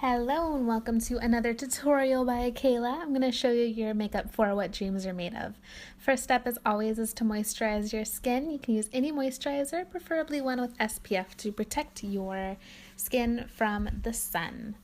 Hello and welcome to another tutorial by Kayla. I'm going to show you your makeup for what dreams are made of. First step as always is to moisturize your skin. You can use any moisturizer, preferably one with SPF to protect your skin from the sun.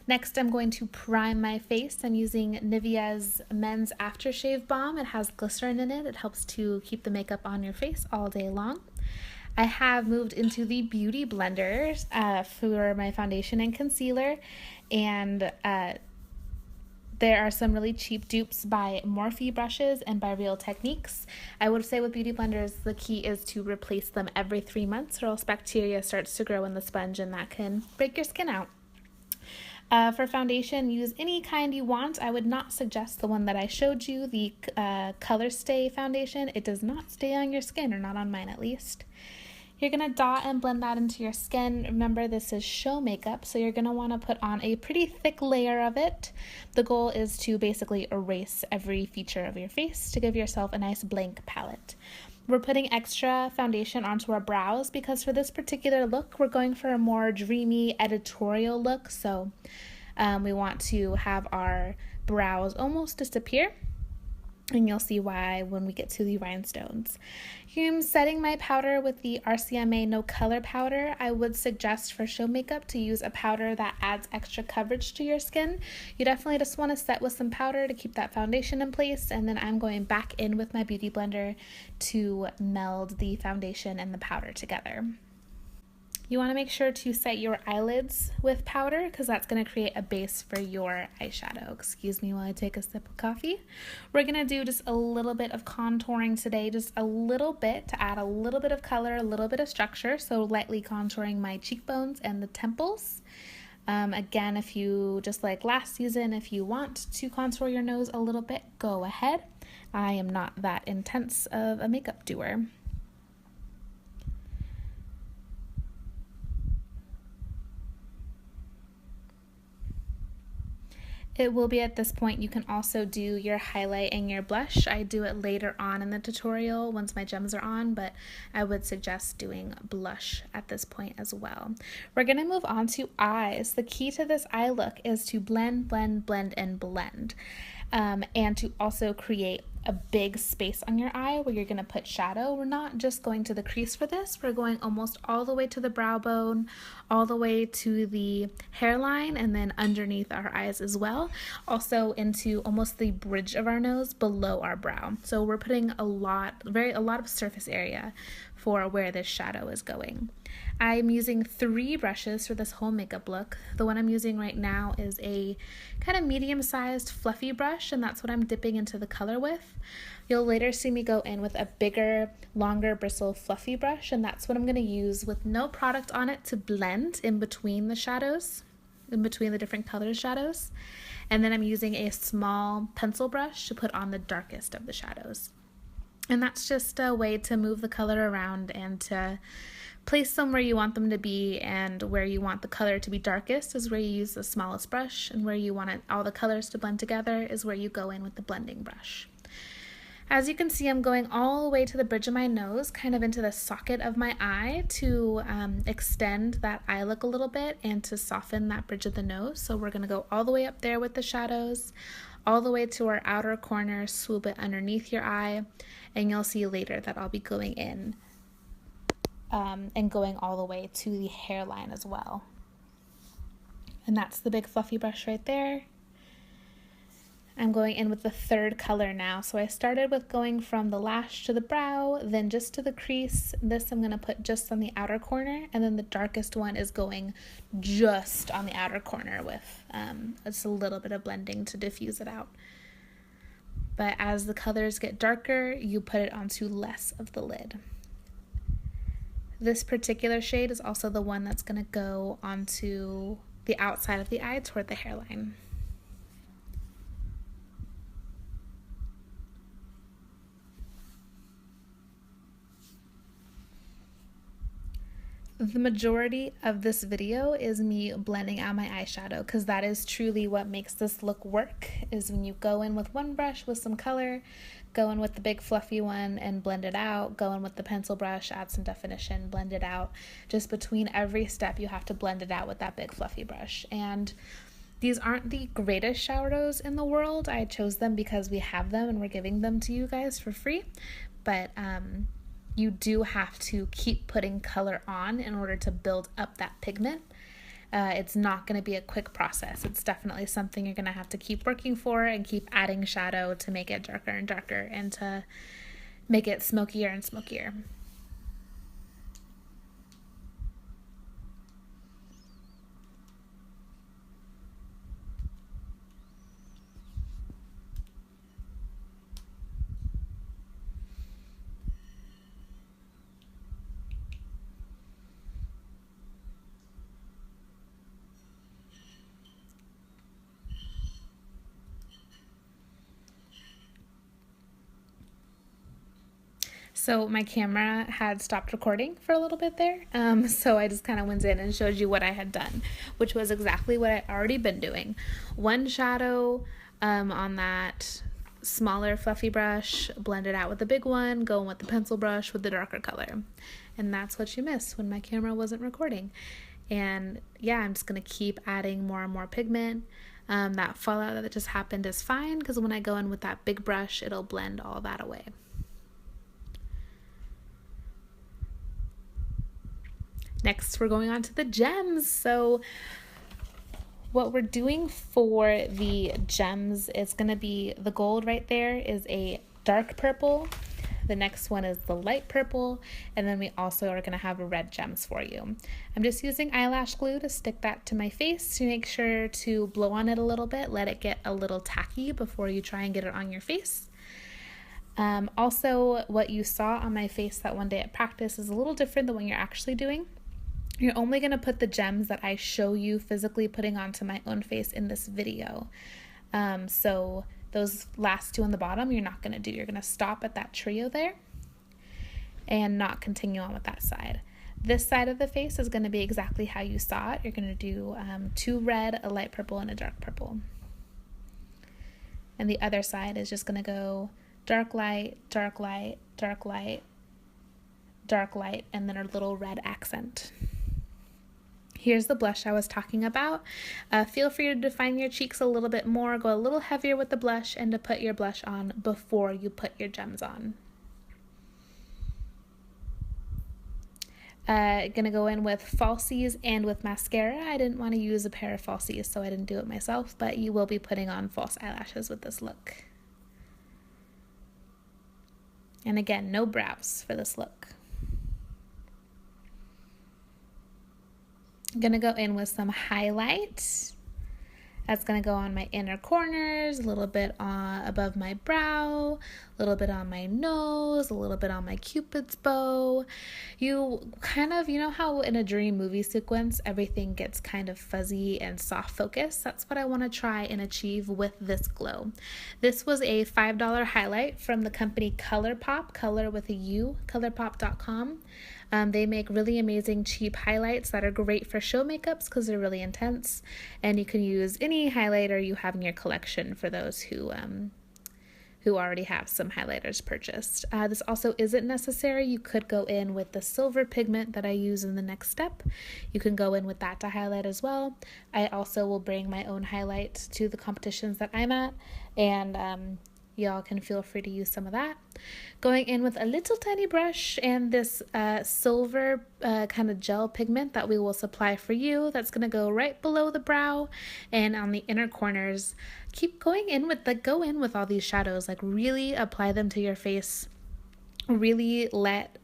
Next, I'm going to prime my face. I'm using Nivea's Men's Aftershave Balm. It has glycerin in it. It helps to keep the makeup on your face all day long. I have moved into the Beauty Blender for my foundation and concealer, and there are some really cheap dupes by Morphe brushes and by Real Techniques. I would say with Beauty Blenders, the key is to replace them every 3 months or else bacteria starts to grow in the sponge and that can break your skin out. For foundation, use any kind you want. I would not suggest the one that I showed you, the Color Stay foundation. It does not stay on your skin, or not on mine at least. You're going to dot and blend that into your skin. Remember, this is show makeup, so you're going to want to put on a pretty thick layer of it. The goal is to basically erase every feature of your face to give yourself a nice blank palette. We're putting extra foundation onto our brows because for this particular look, we're going for a more dreamy editorial look. So we want to have our brows almost disappear. And you'll see why when we get to the rhinestones. I'm setting my powder with the RCMA No Color powder. I would suggest for show makeup to use a powder that adds extra coverage to your skin. You definitely just want to set with some powder to keep that foundation in place, and then I'm going back in with my Beauty Blender to meld the foundation and the powder together. You want to make sure to set your eyelids with powder because that's going to create a base for your eyeshadow. Excuse me while I take a sip of coffee. We're going to do just a little bit of contouring today, just a little bit to add a little bit of color, a little bit of structure. So lightly contouring my cheekbones and the temples. Again, if you, just like last season, if you want to contour your nose a little bit, go ahead. I am not that intense of a makeup doer. It will be at this point you can also do your highlight and your blush. I do it later on in the tutorial once my gems are on, but I would suggest doing blush at this point as well. We're going to move on to eyes. The key to this eye look is to blend, blend, blend, and blend. And to also create a big space on your eye where you're going to put shadow. We're not just going to the crease for this. We're going almost all the way to the brow bone, all the way to the hairline, and then underneath our eyes as well. Also into almost the bridge of our nose below our brow. So we're putting a lot of surface area for where this shadow is going. I'm using 3 brushes for this whole makeup look. The one I'm using right now is a kind of medium-sized fluffy brush, and that's what I'm dipping into the color with. You'll later see me go in with a bigger, longer bristle fluffy brush, and that's what I'm going to use with no product on it to blend in between the shadows, in between the different color shadows. And then I'm using a small pencil brush to put on the darkest of the shadows. And that's just a way to move the color around and to place them where you want them to be, and where you want the color to be darkest is where you use the smallest brush, and where you want all the colors to blend together is where you go in with the blending brush. As you can see, I'm going all the way to the bridge of my nose, kind of into the socket of my eye to extend that eye look a little bit and to soften that bridge of the nose. So we're going to go all the way up there with the shadows, all the way to our outer corner, swoop it underneath your eye, and you'll see later that I'll be going in and going all the way to the hairline as well. And that's the big fluffy brush right there. I'm going in with the 3rd color now. So I started with going from the lash to the brow, then just to the crease. This I'm going to put just on the outer corner, and then the darkest one is going just on the outer corner with just a little bit of blending to diffuse it out. But as the colors get darker, you put it onto less of the lid. This particular shade is also the one that's going to go onto the outside of the eye toward the hairline. The majority of this video is me blending out my eyeshadow, because that is truly what makes this look work, is when you go in with one brush with some color, go in with the big fluffy one and blend it out, go in with the pencil brush, add some definition, blend it out. Just between every step you have to blend it out with that big fluffy brush. And these aren't the greatest shadows in the world. I chose them because we have them and we're giving them to you guys for free. But you do have to keep putting color on in order to build up that pigment. It's not going to be a quick process. It's definitely something you're going to have to keep working for and keep adding shadow to make it darker and darker and to make it smokier and smokier. So my camera had stopped recording for a little bit there, so I just kind of went in and showed you what I had done, which was exactly what I'd already been doing. One shadow on that smaller fluffy brush, blend it out with the big one, go in with the pencil brush with the darker color. And that's what you miss when my camera wasn't recording. And yeah, I'm just going to keep adding more and more pigment. That fallout that just happened is fine, because when I go in with that big brush, it'll blend all that away. Next, we're going on to the gems. So what we're doing for the gems is going to be the gold right there is a dark purple. The next one is the light purple. And then we also are going to have red gems for you. I'm just using eyelash glue to stick that to my face to make sure to blow on it a little bit. Let it get a little tacky before you try and get it on your face. Also, what you saw on my face that one day at practice is a little different than what you're actually doing. You're only going to put the gems that I show you physically putting onto my own face in this video. So those last two on the bottom, you're not going to do. You're going to stop at that trio there and not continue on with that side. This side of the face is going to be exactly how you saw it. You're going to do two red, a light purple, and a dark purple. And the other side is just going to go dark light, dark light, dark light, dark light, and then a little red accent. Here's the blush I was talking about. Feel free to define your cheeks a little bit more, go a little heavier with the blush, and to put your blush on before you put your gems on. Gonna go in with falsies and with mascara. I didn't want to use a pair of falsies, so I didn't do it myself, but you will be putting on false eyelashes with this look. And again, no brows for this look. I'm gonna go in with some highlight. That's gonna go on my inner corners, a little bit above my brow, a little bit on my nose, a little bit on my cupid's bow. You know how in a dream movie sequence, everything gets kind of fuzzy and soft focus? That's what I wanna try and achieve with this glow. This was a $5 highlight from the company ColourPop, color with a U, colourpop.com. They make really amazing cheap highlights that are great for show makeups because they're really intense, and you can use any highlighter you have in your collection for those who already have some highlighters purchased. This also isn't necessary. You could go in with the silver pigment that I use in the next step. You can go in with that to highlight as well. I also will bring my own highlight to the competitions that I'm at, and y'all can feel free to use some of that. Going in with a little tiny brush and this silver kind of gel pigment that we will supply for you. That's going to go right below the brow and on the inner corners. Keep going in with all these shadows. Like really apply them to your face. Really let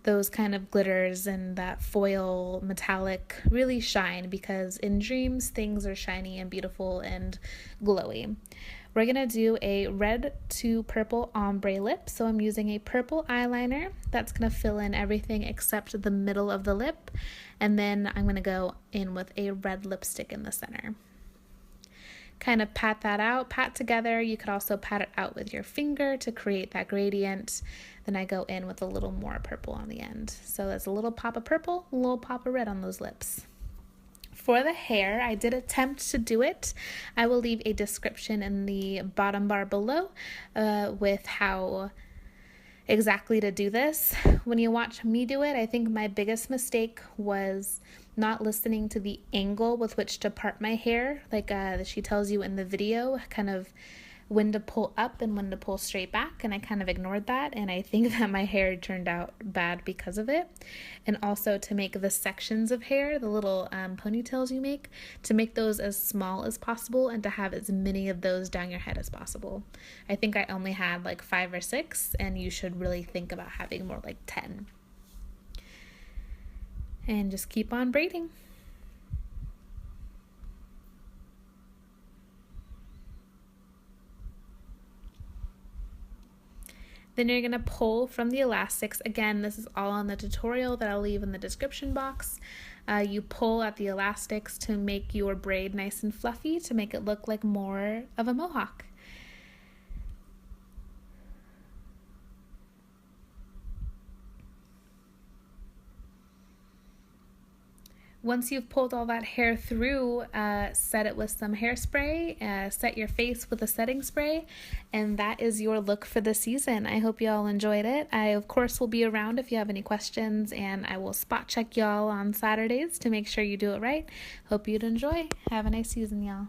those kind of glitters and that foil metallic really shine, because in dreams things are shiny and beautiful and glowy. We're going to do a red to purple ombre lip. So I'm using a purple eyeliner that's going to fill in everything except the middle of the lip. And then I'm going to go in with a red lipstick in the center. kind of pat that out, pat together. You could also pat it out with your finger to create that gradient. Then I go in with a little more purple on the end. So there's a little pop of purple, a little pop of red on those lips. For the hair, I did attempt to do it. I will leave a description in the bottom bar below with how exactly to do this. When you watch me do it, I think my biggest mistake was not listening to the angle with which to part my hair, like she tells you in the video, kind of when to pull up and when to pull straight back, and I kind of ignored that, and I think that my hair turned out bad because of it. And also to make the sections of hair, the little ponytails you make, to make those as small as possible and to have as many of those down your head as possible. I think I only had like 5 or 6, and you should really think about having more like 10. And just keep on braiding. Then you're going to pull from the elastics. Again, this is all on the tutorial that I'll leave in the description box. You pull at the elastics to make your braid nice and fluffy, to make it look like more of a mohawk. Once you've pulled all that hair through, set it with some hairspray, set your face with a setting spray, and that is your look for the season. I hope y'all enjoyed it. I, of course, will be around if you have any questions, and I will spot check y'all on Saturdays to make sure you do it right. Hope you'd enjoy. Have a nice season, y'all.